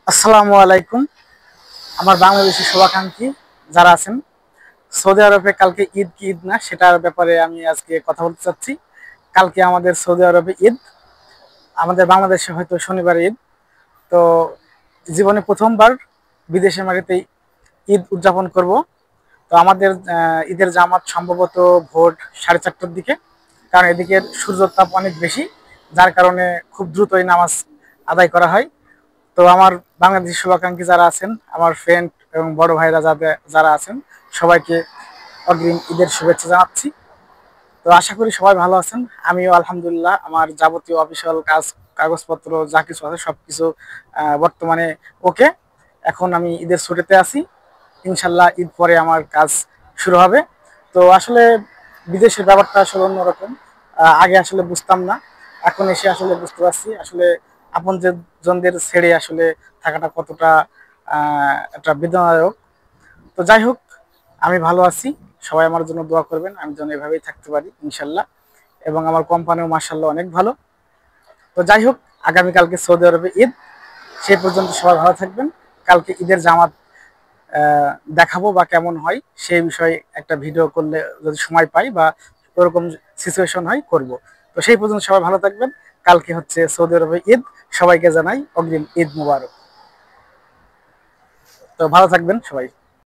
আসসালামু আলাইকুম। আমার বাংলাদেশি শুভাকাঙ্ক্ষী যারা আছেন, সৌদি আরবে কালকে ঈদ কি ঈদ না সেটার ব্যাপারে আমি আজকে কথা বলতে চাচ্ছি। কালকে আমাদের সৌদি আরবে ঈদ, আমাদের বাংলাদেশে হয়তো শনিবার ঈদ। তো জীবনে প্রথমবার বিদেশের মাটিতে ঈদ উদযাপন করব। তো আমাদের ঈদের জামাত সম্ভবত ভোর 4:30টার দিকে, কারণ এদিকে সূর্যের তাপ অনেক বেশি, যার কারণে খুব দ্রুতই নামাজ আদায় করা হয়। তো আমার বাংলাদেশি শুভাকাঙ্ক্ষী যারা আছেন, আমার ফ্রেন্ড এবং বড় ভাইরা যারা আছেন, সবাইকে অগ্রিম ঈদের শুভেচ্ছা জানাচ্ছি। তো আশা করি সবাই ভালো আছেন। আমিও আলহামদুলিল্লাহ আমার যাবতীয় অফিসিয়াল কাগজপত্র যা কিছু আছে সবকিছু বর্তমানে ওকে। এখন আমি ঈদের ছুটিতে আছি, ইনশাল্লাহ ঈদ পরে আমার কাজ শুরু হবে। তো আসলে বিদেশের ব্যাপারটা আসলে অন্যরকম। আগে আসলে বুঝতাম না, এখন এসে আসলে বুঝতে পারছি আসলে আপন জনদের ছেড়ে আসলে থাকাটা কতটা একটা বেদনাদায়ক। তো যাই হোক, আমি ভালো আছি, সবাই আমার জন্য দোয়া করবেন আমি যেন এভাবেই থাকতে পারি ইনশাল্লাহ। এবং আমার কোম্পানিও মার্শাল্লাহ অনেক ভালো। তো যাই হোক, আগামীকালকে সৌদি আরবে ঈদ, সেই পর্যন্ত সবাই ভালো থাকবেন। কালকে ঈদের জামাত দেখাবো বা কেমন হয় সেই বিষয়ে একটা ভিডিও করলে যদি সময় পাই বা ওরকম সিচুয়েশন হয় করব। তো সেই পর্যন্ত সবাই ভালো থাকবেন। কালকে হচ্ছে সৌদি আরবে ঈদ, সবাইকে জানাই অগ্রিম ঈদ মুবারক। তো ভালো থাকবেন সবাই।